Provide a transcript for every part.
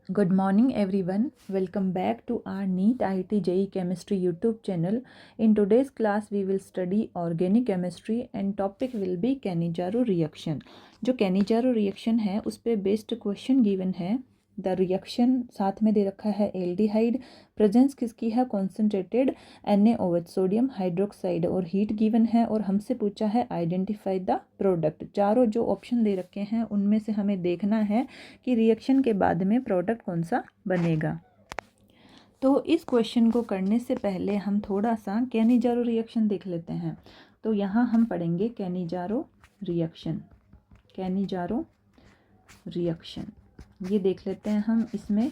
Good morning everyone. Welcome back to our NEET IIT JEE Chemistry YouTube channel. In today's class we will study organic chemistry and topic will be Cannizzaro reaction. जो Cannizzaro reaction है उस पे based question given है. The reaction साथ में दे रखा है aldehyde, presence किसकी है कॉन्सेंट्रेटेड NaOH सोडियम हाइड्रोक्साइड और हीट गिवन है और हमसे पूछा है आइडेंटिफाई द प्रोडक्ट. चारों जो ऑप्शन दे रखे हैं उनमें से हमें देखना है कि रिएक्शन के बाद में प्रोडक्ट कौन सा बनेगा. तो इस क्वेश्चन को करने से पहले हम थोड़ा सा कैनिजारो रिएक्शन देख लेते हैं. तो यहाँ हम पढ़ेंगे कैनिजारो रिएक्शन. ये देख लेते हैं हम इसमें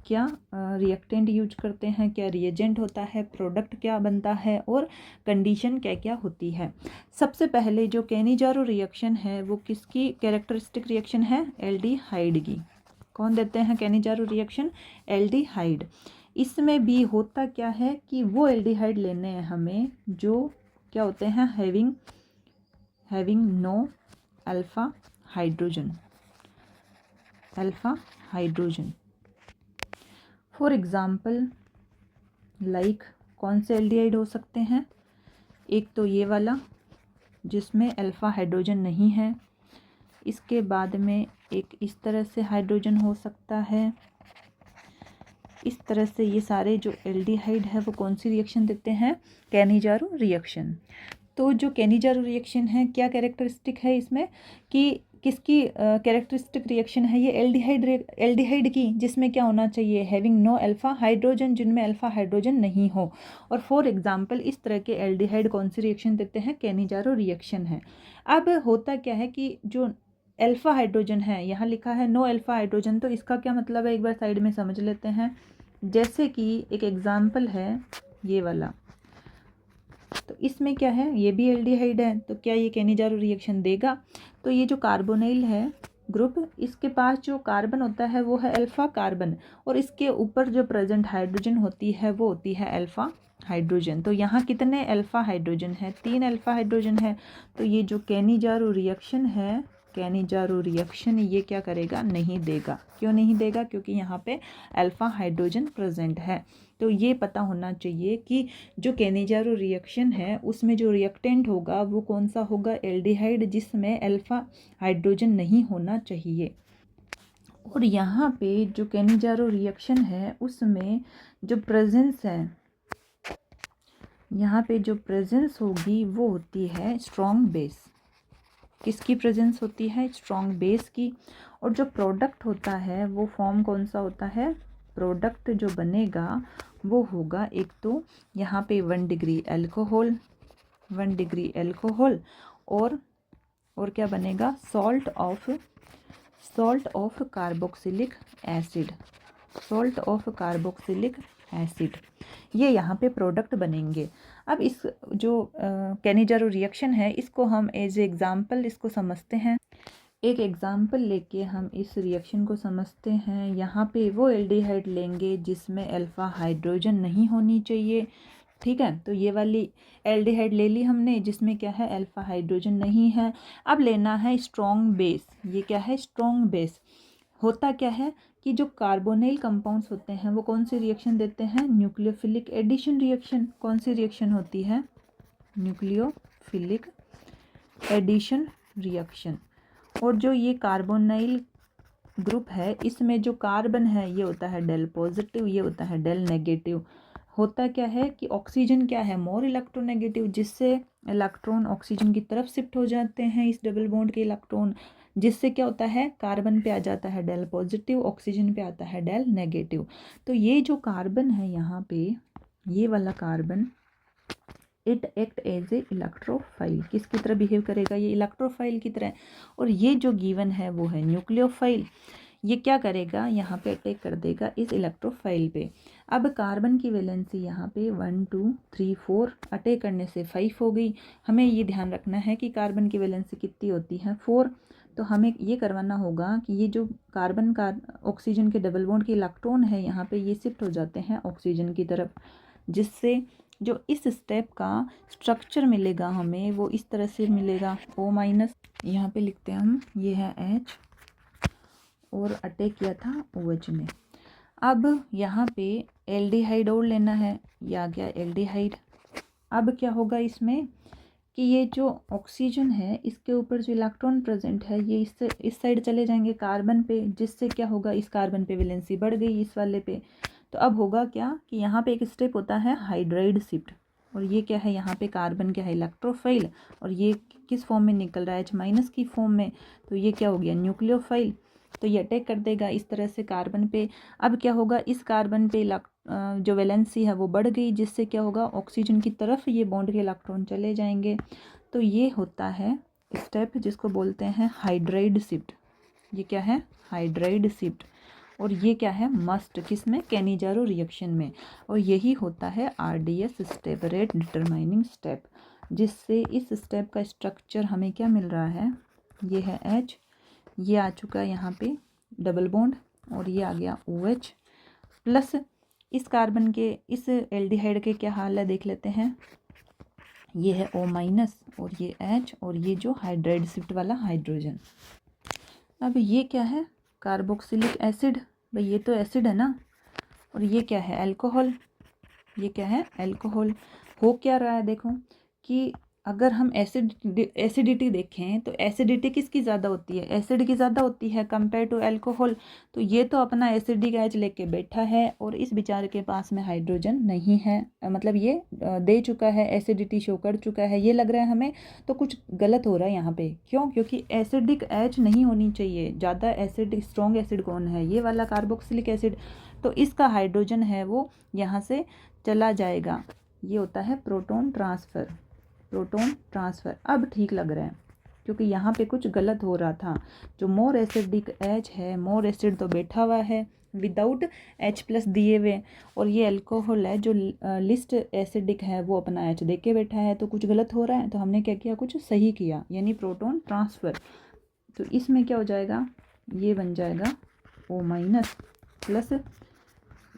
क्या रिएक्टेंट यूज करते हैं, क्या रिएजेंट होता है, प्रोडक्ट क्या बनता है और कंडीशन क्या क्या होती है. सबसे पहले जो कैनिजारो रिएक्शन है वो किसकी कैरेक्टरिस्टिक रिएक्शन है, एल्डिहाइड की. कौन देते हैं कैनिजारो रिएक्शन, एल्डिहाइड. इसमें भी होता क्या है कि वो एल्डिहाइड लेने हैं हमें जो क्या होते हैं having no alpha hydrogen. For example like कौन से एल्डिहाइड हो सकते हैं, एक तो ये वाला जिसमें अल्फ़ा हाइड्रोजन नहीं है. इसके बाद में एक इस तरह से हाइड्रोजन हो सकता है. इस तरह से ये सारे जो एल्डिहाइड है वो कौन सी रिएक्शन देते हैं, कैनिजारो रिएक्शन. तो जो कैनिजारो रिएक्शन है क्या कैरेक्टरिस्टिक है इसमें कि किसकी कैरेक्टरिस्टिक रिएक्शन है ये एल्डिहाइड की, जिसमें क्या होना चाहिए, हैविंग नो अल्फा हाइड्रोजन, जिनमें अल्फा हाइड्रोजन नहीं हो. और फॉर एग्जांपल इस तरह के एल्डिहाइड कौन सी रिएक्शन देते हैं, कैनिजारो रिएक्शन है. अब होता क्या है कि जो अल्फा हाइड्रोजन है यहाँ लिखा है नो अल्फा हाइड्रोजन, तो इसका क्या मतलब है एक बार साइड में समझ लेते हैं. जैसे कि एक एग्जाम्पल है ये वाला, तो इसमें क्या है, ये भी एल्डिहाइड है, तो क्या ये कैनिजारो रिएक्शन देगा. तो ये जो कार्बोनाइल है ग्रुप, इसके पास जो कार्बन होता है वो है अल्फा कार्बन और इसके ऊपर जो प्रेजेंट हाइड्रोजन होती है वो होती है अल्फा हाइड्रोजन. तो यहाँ कितने अल्फा हाइड्रोजन है, 3 अल्फा हाइड्रोजन है. तो ये जो कैनिजारो रिएक्शन ये क्या करेगा, नहीं देगा. क्यों नहीं देगा, क्योंकि यहाँ पे अल्फा हाइड्रोजन प्रेजेंट है. तो ये पता होना चाहिए कि जो कैनिजारो रिएक्शन है उसमें जो रिएक्टेंट होगा वो कौन सा होगा, एल्डिहाइड जिसमें अल्फा हाइड्रोजन नहीं होना चाहिए. और यहाँ पे जो कैनिजारो रिएक्शन है उसमें जो प्रेजेंस है, यहाँ पे जो प्रेजेंस होगी वो होती है स्ट्रॉन्ग बेस. किसकी प्रेजेंस होती है, स्ट्रॉन्ग बेस की. और जो प्रोडक्ट होता है वो फॉर्म कौन सा होता है, प्रोडक्ट जो बनेगा वो होगा एक तो यहाँ पे 1 डिग्री अल्कोहल और क्या बनेगा, सॉल्ट ऑफ कार्बोक्सिलिक एसिड. ये यहाँ पे प्रोडक्ट बनेंगे. अब इस जो कैनिजारो रिएक्शन है इसको हम एज एग्जाम्पल इसको समझते हैं. एक एग्जाम्पल लेके हम इस रिएक्शन को समझते हैं. यहाँ पे वो एल्डिहाइड लेंगे जिसमें अल्फा हाइड्रोजन नहीं होनी चाहिए. ठीक है, तो ये वाली एल्डिहाइड ले ली हमने जिसमें क्या है, अल्फा हाइड्रोजन नहीं है. अब लेना है स्ट्रॉन्ग बेस. ये क्या है, स्ट्रॉन्ग बेस. होता क्या है कि जो कार्बोनाइल कंपाउंड्स होते हैं वो कौन सी रिएक्शन देते हैं, न्यूक्लियोफिलिक एडिशन रिएक्शन. कौन सी रिएक्शन होती है, न्यूक्लियोफिलिक एडिशन रिएक्शन. और जो ये कार्बोनाइल ग्रुप है इसमें जो कार्बन है ये होता है डेल पॉजिटिव, ये होता है डेल नेगेटिव. होता क्या है कि ऑक्सीजन क्या है, मोर इलेक्ट्रोनेगेटिव, जिससे इलेक्ट्रॉन ऑक्सीजन की तरफ शिफ्ट हो जाते हैं इस डबल बॉन्ड के इलेक्ट्रॉन, जिससे क्या होता है, कार्बन पे आ जाता है डेल पॉजिटिव, ऑक्सीजन पे आता है डेल नेगेटिव. तो ये जो कार्बन है यहाँ पे, ये वाला carbon it act as a electrophile. किसकी तरह बिहेव करेगा, ये इलेक्ट्रोफाइल की तरह. और ये जो गिवन है वो है न्यूक्लियोफाइल. ये क्या करेगा, यहाँ पे अटैक कर देगा इस इलेक्ट्रोफाइल पे. अब कार्बन की वैलेंसी यहाँ पे 1 2 3 4 अटैक करने से 5 हो गई. हमें ये ध्यान रखना है कि कार्बन की वैलेंसी कितनी होती है, 4. तो हमें ये करवाना होगा कि ये जो कार्बन का ऑक्सीजन के डबल बॉन्ड के इलेक्ट्रॉन है यहाँ पे ये शिफ्ट हो जाते हैं ऑक्सीजन की तरफ, जिससे जो इस स्टेप का स्ट्रक्चर मिलेगा हमें वो इस तरह से मिलेगा, O-, यहाँ पे लिखते हैं हम, ये है H और अटैक किया था OH में. अब यहाँ पे एल्डिहाइड और लेना है, ये आ गया एल्डिहाइड। अब क्या होगा इसमें कि ये जो ऑक्सीजन है इसके ऊपर जो इलेक्ट्रॉन प्रेजेंट है ये इससे इस साइड चले जाएंगे कार्बन पे, जिससे क्या होगा इस कार्बन पे वैलेंसी बढ़ गई इस वाले पे। तो अब होगा क्या कि यहाँ पे एक स्टेप होता है हाइड्राइड शिफ्ट, और ये क्या है यहाँ पे कार्बन क्या है इलेक्ट्रोफाइल, और ये किस फॉर्म में निकल रहा है H- की फॉर्म में, तो ये क्या हो गया न्यूक्लियोफाइल। तो ये अटैक कर देगा इस तरह से कार्बन पे। अब क्या होगा इस कार्बन पे जो वैलेंसी है वो बढ़ गई, जिससे क्या होगा ऑक्सीजन की तरफ ये बॉन्ड के इलेक्ट्रॉन चले जाएंगे। तो ये होता है स्टेप जिसको बोलते हैं हाइड्राइड शिफ्ट। ये क्या है हाइड्राइड शिफ्ट, और ये क्या है मस्ट किस में कैनिजारो रिएक्शन में। और यही होता है RDS step, rate determining step, जिससे इस स्टेप का स्ट्रक्चर हमें क्या मिल रहा है, ये है H, ये आ चुका है यहाँ पे डबल बॉन्ड, और ये आ गया OH प्लस इस कार्बन के इस एल्डिहाइड के क्या हाल है देख लेते हैं, ये है O- और ये H, और ये जो हाइड्राइड शिफ्ट वाला हाइड्रोजन। अब ये क्या है कार्बोक्सिलिक एसिड, भाई ये तो एसिड है ना, और ये क्या है अल्कोहल, ये क्या है अल्कोहल। हो क्या रहा है देखो कि अगर हम एसिडिटी देखें तो एसिडिटी किसकी ज़्यादा होती है, एसिड की ज़्यादा होती है कंपेयर टू अल्कोहल। तो ये तो अपना एसिडिक एच लेके बैठा है और इस बेचारे के पास में हाइड्रोजन नहीं है, मतलब ये दे चुका है एसिडिटी शो कर चुका है, ये लग रहा है हमें। तो कुछ गलत हो रहा है यहाँ पे, क्यों, क्योंकि एसिडिक एच नहीं होनी चाहिए, ज़्यादा एसिड स्ट्रॉन्ग एसिड कौन है, ये वाला कार्बोक्सिलिक एसिड। तो इसका हाइड्रोजन है वो यहाँ से चला जाएगा, ये होता है प्रोटॉन ट्रांसफ़र, प्रोटॉन ट्रांसफ़र। अब ठीक लग रहा है क्योंकि यहाँ पे कुछ गलत हो रहा था। जो मोर एसिडिक एच है, मोर एसिड तो बैठा हुआ है विदाउट H+ दिए हुए, और ये अल्कोहल है जो लिस्ट एसिडिक है वो अपना H दे के बैठा है, तो कुछ गलत हो रहा है। तो हमने क्या किया, कुछ सही किया, यानी प्रोटॉन ट्रांसफ़र। तो इसमें क्या हो जाएगा, ये बन जाएगा O- प्लस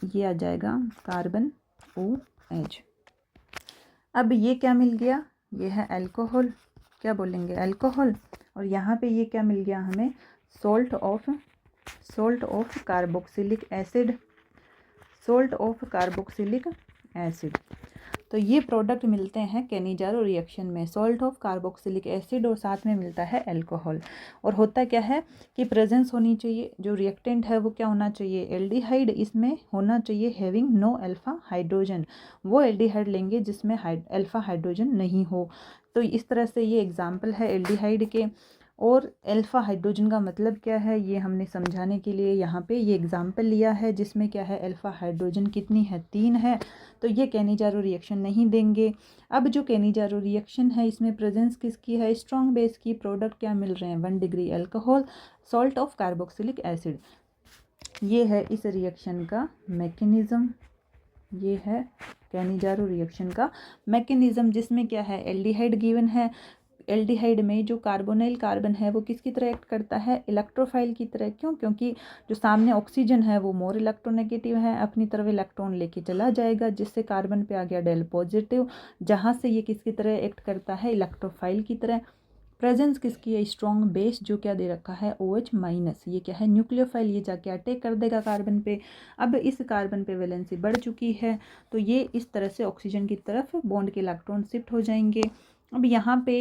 ये आ जाएगा कार्बन OH। अब ये क्या मिल गया, ये है अल्कोहल, क्या बोलेंगे अल्कोहल, और यहाँ पे ये क्या मिल गया हमें salt of carboxylic acid, salt of carboxylic acid. तो ये प्रोडक्ट मिलते हैं कैनिजारो रिएक्शन में, सॉल्ट ऑफ कार्बोक्सिलिक एसिड और साथ में मिलता है अल्कोहल। और होता क्या है कि प्रेजेंस होनी चाहिए, जो रिएक्टेंट है वो क्या होना चाहिए एल्डिहाइड, इसमें होना चाहिए हैविंग नो अल्फा हाइड्रोजन, वो एल्डिहाइड लेंगे जिसमें अल्फा हाइड्रोजन नहीं हो। तो इस तरह से ये एग्जाम्पल है एल्डिहाइड के। और अल्फ़ा हाइड्रोजन का मतलब क्या है ये हमने समझाने के लिए यहाँ पे ये एग्जाम्पल लिया है, जिसमें क्या है अल्फ़ा हाइड्रोजन कितनी है 3 है, तो ये कैनिजारो रिएक्शन नहीं देंगे। अब जो कैनिजारो रिएक्शन है इसमें प्रेजेंस किसकी है, स्ट्रॉन्ग बेस की, प्रोडक्ट क्या मिल रहे हैं 1 degree alcohol, salt of carboxylic acid. ये है इस रिएक्शन का मैकेनिज़्म, ये है कैनिजारो रिएक्शन का मैकेनिज़्म, जिसमें क्या है एल्डिहाइड गिवन है। एल्डिहाइड में जो कार्बोनाइल कार्बन है वो किसकी तरह एक्ट करता है, इलेक्ट्रोफाइल की तरह। क्यों, क्योंकि जो सामने ऑक्सीजन है वो मोर इलेक्ट्रोनेगेटिव है, अपनी तरफ इलेक्ट्रॉन लेके चला जाएगा, जिससे कार्बन पे आ गया डेल पॉजिटिव, जहाँ से ये किसकी तरह एक्ट करता है इलेक्ट्रोफाइल की तरह। प्रेजेंस किसकी है स्ट्रॉन्ग बेस, जो क्या दे रखा है OH-, ये क्या है न्यूक्लियोफाइल, ये जाके अटैक कर देगा कार्बन पे। अब इस कार्बन पे वैलेंसी बढ़ चुकी है, तो ये इस तरह से ऑक्सीजन की तरफ बॉन्ड के इलेक्ट्रॉन शिफ्ट हो जाएंगे। अब यहाँ पे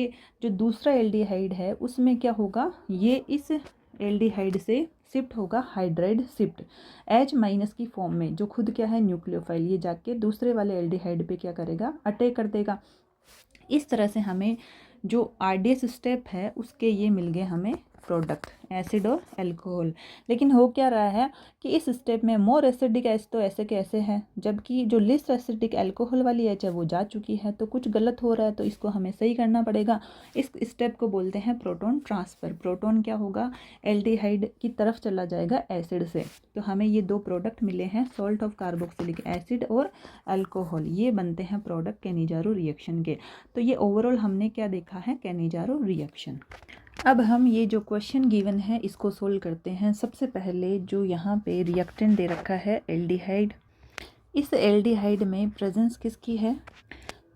जो दूसरा एल्डिहाइड है उसमें क्या होगा, ये इस एल्डिहाइड से शिफ्ट होगा हाइड्राइड शिफ्ट H- की फॉर्म में, जो खुद क्या है न्यूक्लियोफाइल, ये जाके दूसरे वाले एल्डिहाइड पे क्या करेगा अटैक कर देगा। इस तरह से हमें जो RDS स्टेप है उसके ये मिल गए हमें प्रोडक्ट एसिड और अल्कोहल। लेकिन हो क्या रहा है कि इस स्टेप में मोर एसिडिक एच तो ऐसे के ऐसे है, जबकि जो लिस्ट एसिडिक अल्कोहल वाली एच है वो जा चुकी है, तो कुछ गलत हो रहा है, तो इसको हमें सही करना पड़ेगा। इस स्टेप को बोलते हैं प्रोटॉन ट्रांसफ़र। प्रोटॉन क्या होगा एल्डिहाइड की तरफ चला जाएगा एसिड से। तो हमें ये 2 प्रोडक्ट मिले हैं सॉल्ट ऑफ कार्बोक्सिलिक एसिड और अल्कोहल, ये बनते हैं प्रोडक्ट कैनिजारो रिएक्शन के। तो ये ओवरऑल हमने क्या देखा है कैनिजारो रिएक्शन। अब हम ये जो क्वेश्चन गिवन है इसको सोल्व करते हैं। सबसे पहले जो यहाँ पे रिएक्टेंट दे रखा है एल्डिहाइड, इस एल्डिहाइड में प्रेजेंस किसकी है,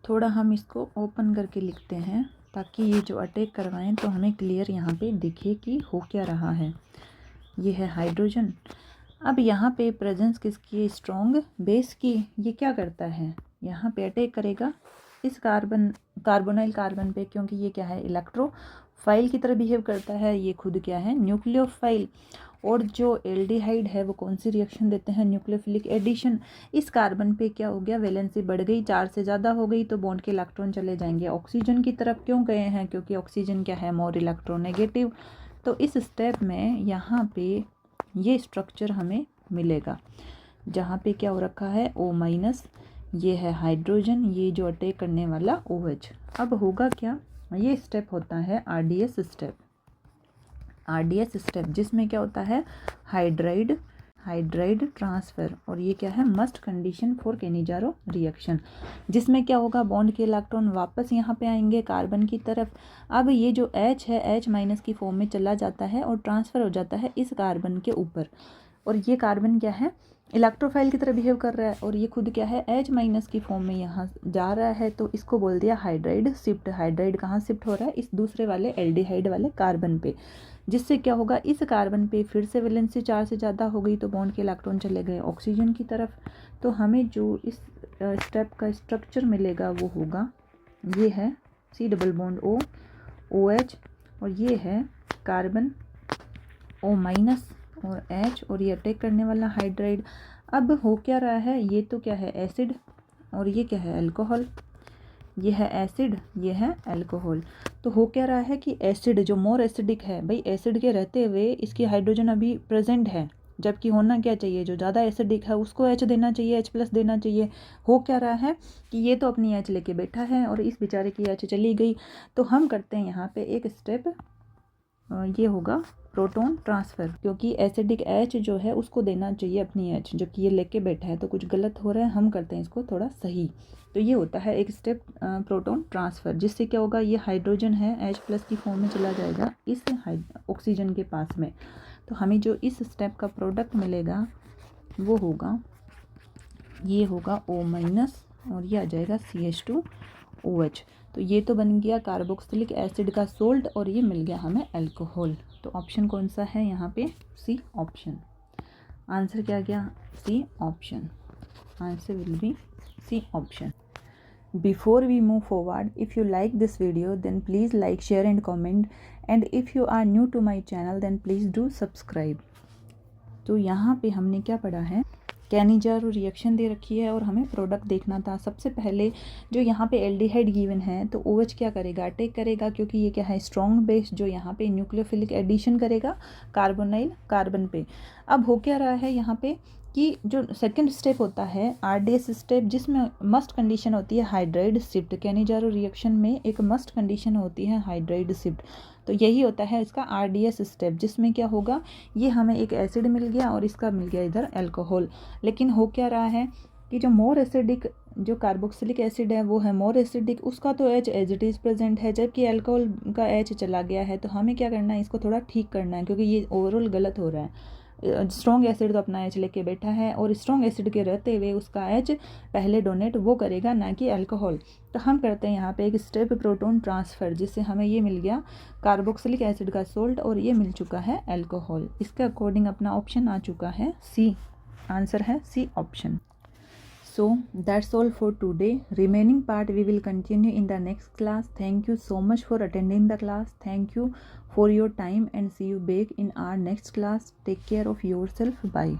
थोड़ा हम इसको ओपन करके लिखते हैं ताकि ये जो अटैक करवाएं तो हमें क्लियर यहाँ पे दिखे कि हो क्या रहा है। ये है हाइड्रोजन, अब यहाँ पे प्रेजेंस किसकी है, स्ट्रॉन्ग बेस की। ये क्या करता है, यहाँ पे अटैक करेगा इस कार्बोनाइल कार्बन पे, क्योंकि ये क्या है, इलेक्ट्रोफाइल की तरह बिहेव करता है। ये खुद क्या है, न्यूक्लियोफाइल। और जो एल्डिहाइड है वो कौन सी रिएक्शन देते हैं, न्यूक्लियोफिलिक एडिशन। इस कार्बन पे क्या हो गया, वैलेंसी बढ़ गई, 4 से ज़्यादा हो गई, तो बॉन्ड के इलेक्ट्रॉन चले जाएंगे ऑक्सीजन की तरफ। क्यों गए हैं, क्योंकि ऑक्सीजन क्या है, मोर इलेक्ट्रोनेगेटिव। तो इस स्टेप में यहाँ पे ये स्ट्रक्चर हमें मिलेगा, जहाँ पे क्या हो रखा है, O-, ये है हाइड्रोजन, ये जो अटैक करने वाला OH। अब होगा क्या, ये स्टेप होता है RDS स्टेप। RDS स्टेप जिसमें क्या होता है, हाइड्राइड ट्रांसफ़र। और ये क्या है, must condition for Cannizzaro reaction, जिसमें क्या होगा, बॉन्ड के इलेक्ट्रॉन वापस यहाँ पे आएंगे कार्बन की तरफ। अब ये जो H है, H- की फॉर्म में चला जाता है और ट्रांसफ़र हो जाता है इस कार्बन के ऊपर। और ये कार्बन क्या है, इलेक्ट्रोफाइल की तरह बिहेव कर रहा है, और ये खुद क्या है, H- की फॉर्म में यहाँ जा रहा है, तो इसको बोल दिया हाइड्राइड शिफ्ट। हाइड्राइड कहाँ शिफ्ट हो रहा है, इस दूसरे वाले एल्डिहाइड वाले कार्बन पे, जिससे क्या होगा, इस कार्बन पे फिर से वैलेंसी 4 से ज़्यादा हो गई, तो बॉन्ड के इलेक्ट्रॉन चले गए ऑक्सीजन की तरफ। तो हमें जो इस स्टेप का स्ट्रक्चर मिलेगा वो होगा, ये है C++ OH, और ये है कार्बन O- और H, और ये अटैक करने वाला हाइड्राइड। अब हो क्या रहा है, ये तो क्या है, एसिड, और ये क्या है, अल्कोहल। ये है एसिड, ये है अल्कोहल। तो हो क्या रहा है कि एसिड जो मोर एसिडिक है, भाई एसिड के रहते हुए इसकी हाइड्रोजन अभी प्रेजेंट है, जबकि होना क्या चाहिए, जो ज़्यादा एसिडिक है उसको H देना चाहिए, H+ देना चाहिए। हो क्या रहा है कि ये तो अपनी H लेके बैठा है और इस बेचारे की H चली गई। तो हम करते हैं यहाँ पे एक स्टेप, ये होगा प्रोटॉन ट्रांसफ़र, क्योंकि एसिडिक H जो है उसको देना चाहिए अपनी H, जबकि ये लेके बैठा है, तो कुछ गलत हो रहा है, हम करते हैं इसको थोड़ा सही। तो ये होता है एक स्टेप प्रोटॉन ट्रांसफ़र, जिससे क्या होगा, ये हाइड्रोजन है H+ की फॉर्म में चला जाएगा इस ऑक्सीजन के पास में। तो हमें जो इस स्टेप का प्रोडक्ट मिलेगा वो होगा, ये होगा O- और ये आ जाएगा CH2OH। तो ये तो बन गया कार्बोक्सिलिक एसिड का सोल्ट, और ये मिल गया हमें अल्कोहल। तो ऑप्शन कौन सा है यहाँ पे, C ऑप्शन। आंसर क्या गया, C option. Answer will be C option. Before we move forward, if you like this video, then please like, share and comment. And if you are new to my channel, then please do subscribe. तो यहाँ पे हमने क्या पढ़ा है, Cannizzaro reaction दे रखी है और हमें प्रोडक्ट देखना था। सबसे पहले जो यहाँ पे एल्डिहाइड गिवन है, तो OH क्या करेगा, अटैक करेगा, क्योंकि ये क्या है, स्ट्रॉन्ग बेस, जो यहाँ पे न्यूक्लियोफिलिक एडिशन करेगा कार्बोनाइल कार्बन पे। अब हो क्या रहा है यहाँ पे कि जो सेकंड स्टेप होता है RDS स्टेप, जिसमें मस्ट कंडीशन होती है हाइड्राइड शिफ्ट। कैनिजारो रिएक्शन में एक मस्ट कंडीशन होती है हाइड्राइड शिफ्ट। तो यही होता है इसका RDS स्टेप, जिसमें क्या होगा, ये हमें एक एसिड मिल गया और इसका मिल गया इधर अल्कोहल। लेकिन हो क्या रहा है कि जो मोर एसिडिक, जो कार्बोक्सिलिक एसिड है वो है मोर एसिडिक, उसका तो H as it is present है, जबकि अल्कोहल का H चला गया है। तो हमें क्या करना है, इसको थोड़ा ठीक करना है, क्योंकि ये ओवरऑल गलत हो रहा है। स्ट्रॉन्ग एसिड तो अपना H लेके बैठा है, और स्ट्रॉन्ग एसिड के रहते हुए उसका H पहले डोनेट वो करेगा, ना कि अल्कोहल। तो हम करते हैं यहाँ पे एक स्टेप प्रोटॉन ट्रांसफ़र, जिससे हमें ये मिल गया कार्बोक्सिलिक एसिड का सोल्ट, और ये मिल चुका है अल्कोहल। इसके अकॉर्डिंग अपना ऑप्शन आ चुका है C। आंसर है C option. So that's all for today. Remaining part we will continue in the next class. Thank you so much for attending the class. Thank you for your time, and see you back in our next class. Take care of yourself. Bye.